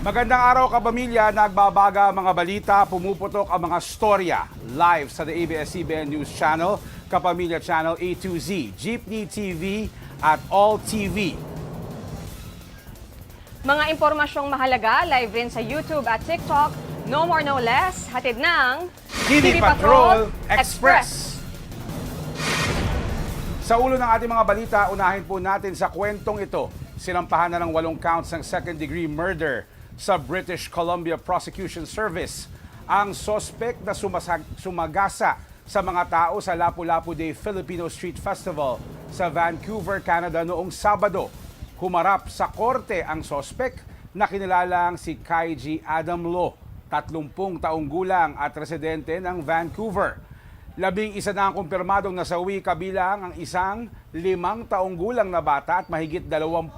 Magandang araw kapamilya, nagbabaga mga balita, pumuputok ang mga storya live sa The ABS-CBN News Channel, Kapamilya Channel A to Z, Jeepney TV at All TV. Mga impormasyong mahalaga live rin sa YouTube at TikTok, no more no less, hatid ng TV Patrol Express. Sa ulo ng ating mga balita, unahin po natin sa kwentong ito. Sinampahan na ng 8 counts ng second-degree murder sa British Columbia Prosecution Service ang sospek na sumagasa sa mga tao sa Lapu-Lapu Day Filipino Street Festival sa Vancouver, Canada noong Sabado. Humarap sa korte ang sospek na kinilalang si Kaiji Adam Lo, 30 taong gulang at residente ng Vancouver. 11 na ang kumpirmadong nasawi kabilang ang isang 5 taong gulang na bata at mahigit 20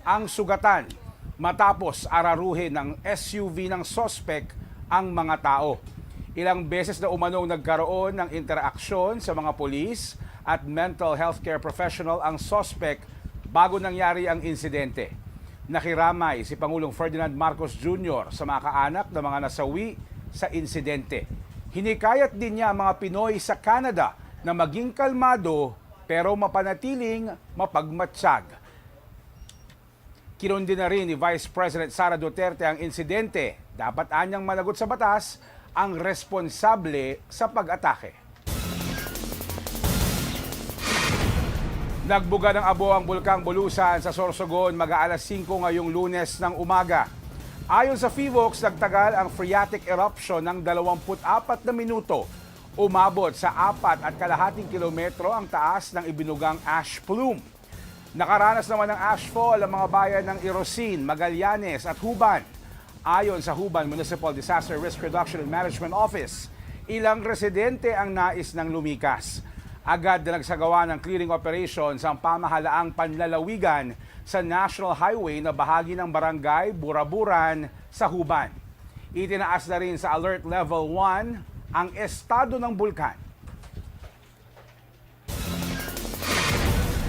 ang sugatan matapos araruhin ng SUV ng sospek ang mga tao. Ilang beses na umanong nagkaroon ng interaksyon sa mga pulis at mental health care professional ang sospek bago nangyari ang insidente. Nakiramay si Pangulong Ferdinand Marcos Jr. sa mga kaanak ng mga nasawi sa insidente. Hinikayat din niya ang mga Pinoy sa Canada na maging kalmado pero mapanatiling mapagmatsyag. Kinundi na rin ni Vice President Sara Duterte ang insidente. Dapat anyang managot sa batas ang responsable sa pag-atake. Nagbuga ng abo ang Bulkang Bulusan sa Sorsogon mag-aalas 5 ngayong Lunes ng umaga. Ayon sa PHIVOLCS, nagtagal ang phreatic eruption ng 24 na minuto. Umabot sa 4.5 kilometro ang taas ng ibinugang ash plume. Nakaranas naman ng ashfall ang mga bayan ng Irosin, Magallanes at Huban. Ayon sa Huban Municipal Disaster Risk Reduction and Management Office, ilang residente ang nais ng lumikas. Agad na nagsagawa ng clearing operations ang pamahalaang panlalawigan sa National Highway na bahagi ng barangay Buraburan sa Huban. Itinaas na rin sa Alert Level 1 ang estado ng bulkan.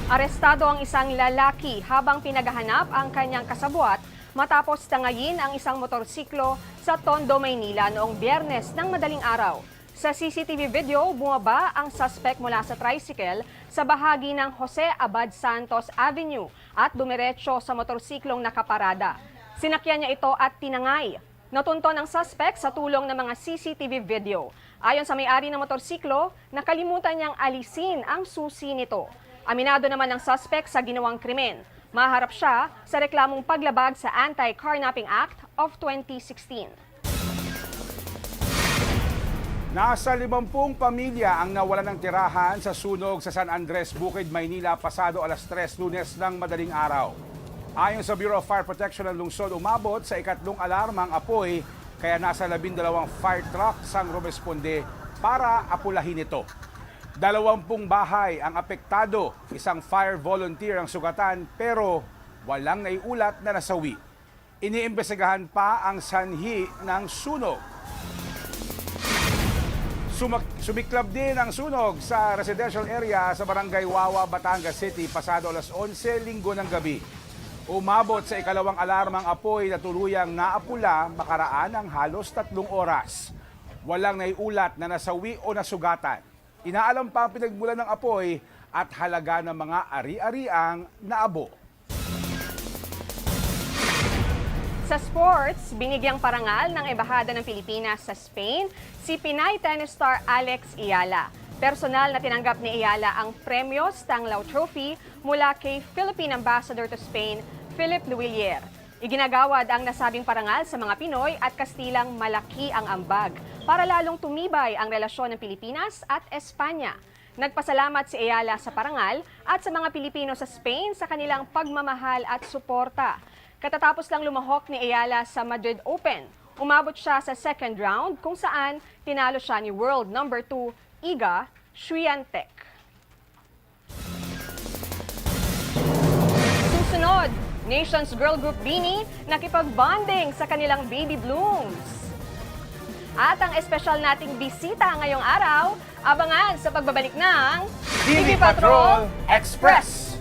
Arestado ang isang lalaki habang pinaghahanap ang kanyang kasabwat matapos tangayin ang isang motorsiklo sa Tondo, Maynila noong Biyernes ng madaling araw. Sa CCTV video, bumaba ang suspect mula sa tricycle sa bahagi ng Jose Abad Santos Avenue at dumiretso sa motorsiklong nakaparada. Sinakyan niya ito at tinangay. Natunton ang suspect sa tulong ng mga CCTV video. Ayon sa may-ari ng motorsiklo, nakalimutan niyang alisin ang susi nito. Aminado naman ang suspect sa ginawang krimen. Maharap siya sa reklamong paglabag sa Anti-Carnapping Act of 2016. Nasa 50 pamilya ang nawalan ng tirahan sa sunog sa San Andres, Bukid, Maynila pasado alas 3 Lunes ng madaling araw. Ayon sa Bureau of Fire Protection ng lungsod, umabot sa ikatlong alarmang apoy kaya nasa 12 fire trucks ang rumesponde para apulahin ito. 20 bahay ang apektado, isang fire volunteer ang sugatan pero walang naiulat na nasawi. Iniimbestigahan pa ang sanhi ng sunog. Sumiklab din ang sunog sa residential area sa Barangay Wawa, Batangas City pasado alas 11 Linggo ng gabi. Umabot sa ikalawang alarmang apoy na tuluyang naapula makaraan ng halos 3 oras. Walang naiulat na nasawi o nasugatan. Inaalam pa ang pinagmulan ng apoy at halaga ng mga ari-ariang naabo. Sa sports, binigyang parangal ng Embahada ng Pilipinas sa Spain si Pinay tennis star Alex Ayala. Personal na tinanggap ni Ayala ang premyo Stanglao Trophy mula kay Philippine Ambassador to Spain, Philip Luillier. Iginagawad ang nasabing parangal sa mga Pinoy at Kastilang malaki ang ambag para lalong tumibay ang relasyon ng Pilipinas at Espanya. Nagpasalamat si Ayala sa parangal at sa mga Pilipino sa Spain sa kanilang pagmamahal at suporta. Katatapos lang lumahok ni Ayala sa Madrid Open. Umabot siya sa second round kung saan tinalo siya ni world number 2 Iga Swiatek. Susunod, Nations Girl Group BINI nakipag-bonding sa kanilang baby blooms. At ang espesyal nating bisita ngayong araw, abangan sa pagbabalik ng TV Patrol Express!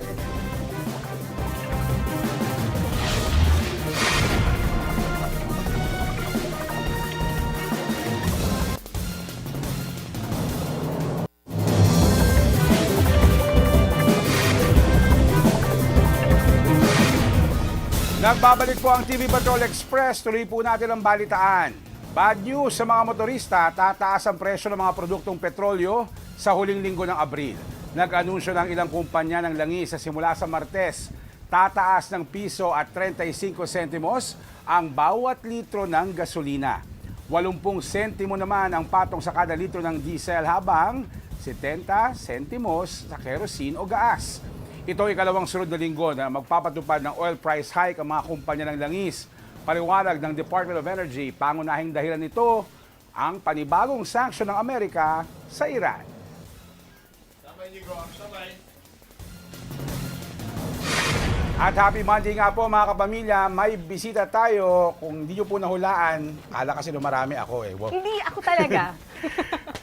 Nagbabalik po ang TV Patrol Express. Tuloy po natin ang balitaan. Bad news sa mga motorista, tataas ang presyo ng mga produktong petrolyo sa huling linggo ng Abril. Nag-anunsyo ng ilang kumpanya ng langis sa simula sa Martes. Tataas ng piso at 35 sentimos ang bawat litro ng gasolina. 80 sentimo naman ang patong sa kada litro ng diesel habang 70 sentimos sa kerosene o gas. Ito ay ikalawang sunod na linggo na magpapatupad ng oil price hike ang mga kumpanya ng langis. Paliwanag ng Department of Energy, pangunahing dahilan nito ang panibagong sanksyon ng Amerika sa Iran. At happy Monday nga po mga kapamilya, may bisita tayo. Kung hindi nyo po nahulaan, kala kasi marami ako eh. Wow. Hindi ako talaga.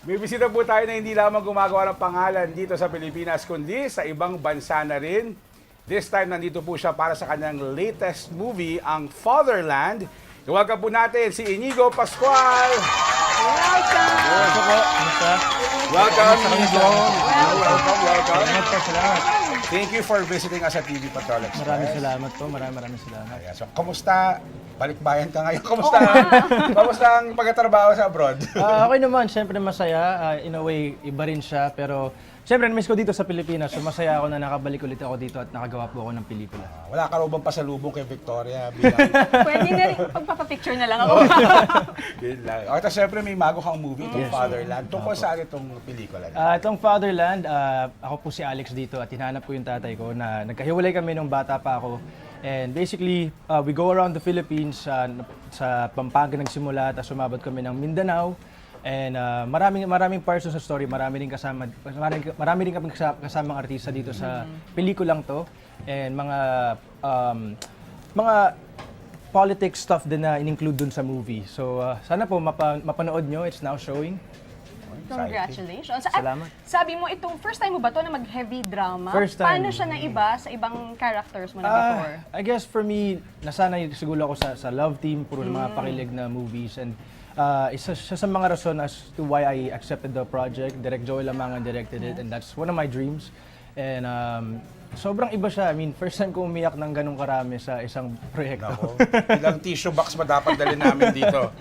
May bisita po tayo na hindi lamang gumagawa ng pangalan dito sa Pilipinas, kundi sa ibang bansa na rin. This time, nandito po siya para sa kanyang latest movie, ang Fatherland. Iwagam po natin si Inigo Pascual. Welcome! Welcome, Inigo. Welcome. Salamat. Thank you for visiting us at TV Patrol Express. Maraming salamat po. Maraming salamat. Ayan, so, kamusta? Balikbayan ka ngayon. Kamusta? Kamusta ang pagkatrabaho sa abroad? Okay naman. Siyempre masaya. In a way, iba rin siya. Pero siyempre, miss ko dito sa Pilipinas. So masaya ako na nakabalik ulit ako dito at nakagawa po ako ng pelikula. Wala ka raw bang pasalubong kay Victoria bilang... Pwede na rin, pagpapapicture na lang ako. Yun lang. Okay, tapos siyempre may mago kang movie, itong Fatherland. Tungkol saan itong pelikula? Itong Fatherland, ako po si Alex dito at hinahanap ko yung tatay ko na nagkahiwalay kami nung bata pa ako. And basically, we go around the Philippines sa Pampanga nagsimula, tapos sumabot kami ng Mindanao. And maraming parts sa story, marami rin kami kasamang artista dito sa pelikulang to. And mga politics stuff din na in-include dun sa movie. So sana po mapanood nyo, it's now showing. Congratulations. At Salamat. sabi mo, itong first time mo ba to na mag-heavy drama? First time. Paano siya naiba sa ibang characters mo na before? I guess for me, nasanay siguro ako sa Love Team, puro mga pakilig na movies. And isa siya sa mga rason as to why I accepted the project. Direct Joel Lamangan directed it, and that's one of my dreams. And sobrang iba siya. I mean, first time ko umiyak ng ganong karami sa isang proyekto. Ako, ilang tissue box ba dapat dalhin namin dito?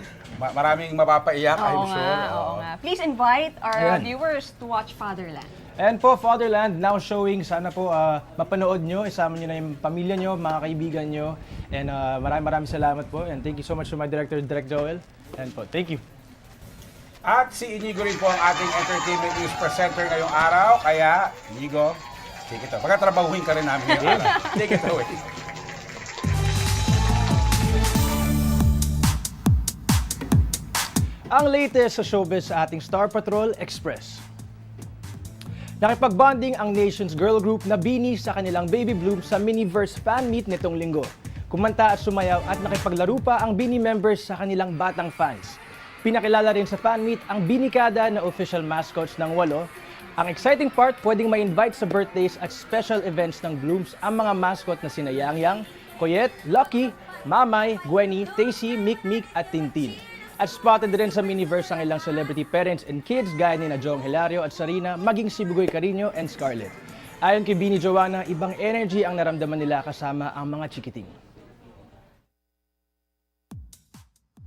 Maraming mapapaiyak, I'm sure. Oo nga. Please invite our Ayan. viewers to watch Fatherland. And po, Fatherland, now showing. Sana po mapanood nyo, isama nyo na yung pamilya nyo, mga kaibigan nyo. And maraming salamat po. And thank you so much to my director, Direct Joel. And po, thank you. At si Inigo rin po ang ating entertainment news presenter ngayong araw. Kaya, Inigo, take it away. Pagkatrabahuhin ka rin namin ngayong araw. Take it away. Ang latest sa showbiz sa ating Star Patrol Express. Nakipag-bonding ang Nation's girl group na Bini sa kanilang Baby Bloom sa Miniverse fan meet nitong linggo. Kumanta at sumayaw at nakipaglaro pa ang Bini members sa kanilang batang fans. Pinakilala rin sa fan meet ang Binikada na official mascots ng Walo. Ang exciting part, pwedeng ma-invite sa birthdays at special events ng Blooms ang mga mascot na sina Yang Yang, Koyet, Lucky, Mamay, Gwenny, Tacy, Mikmik at Tintin. At spotted rin sa Miniverse ang ilang celebrity parents and kids gaya ni na Jong Hilario at Sarina, maging si Bugoy Carino and Scarlett. Ayon kay Bini Joanna, ibang energy ang naramdaman nila kasama ang mga chikiting.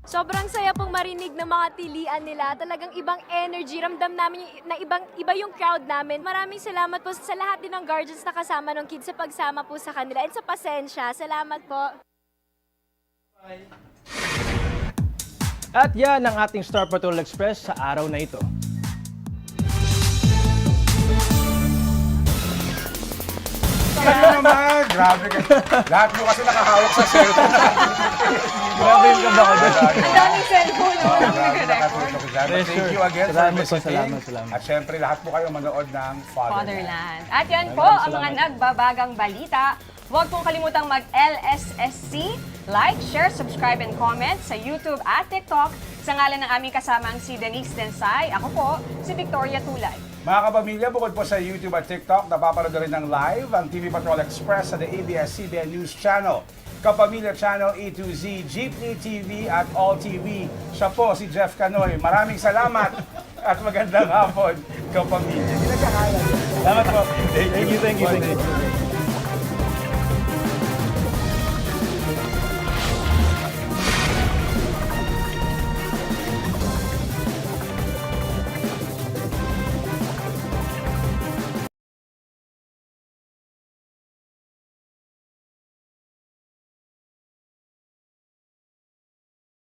Sobrang saya pong marinig ng mga tilian nila. Talagang ibang energy. Ramdam namin na iba yung crowd namin. Maraming salamat po sa lahat din ng guardians na kasama ng kids sa pagsama po sa kanila. And sa pasensya. Salamat po. At yan ang ating Star Patrol Express sa araw na ito. Ano naman? Grabe ka. Lahat mo kasi nakahawak sa cellphone. Grabe yung ganda ko doon. Ang daming cellphone mo. Grabe nakatutok ka dyan. But thank you again for Salamat po, visiting. salamat. At syempre, lahat po kayo manood ng Fatherland. Fatherland. At yan po ang mga nagbabagang balita. Huwag pong kalimutang mag-LSSC, like, share, subscribe, and comment sa YouTube at TikTok. Sa ngalan ng aming kasamang si Denise Densay, ako po, si Victoria Tulay. Mga kapamilya, bukod po sa YouTube at TikTok, napapanood rin ng live ang TV Patrol Express sa the ABS-CBN News Channel, Kapamilya Channel A to Z, Jeepney TV at All TV. Siya po si Jeff Canoy. Maraming salamat at magandang hapon, kapamilya. Salamat po. Thank you.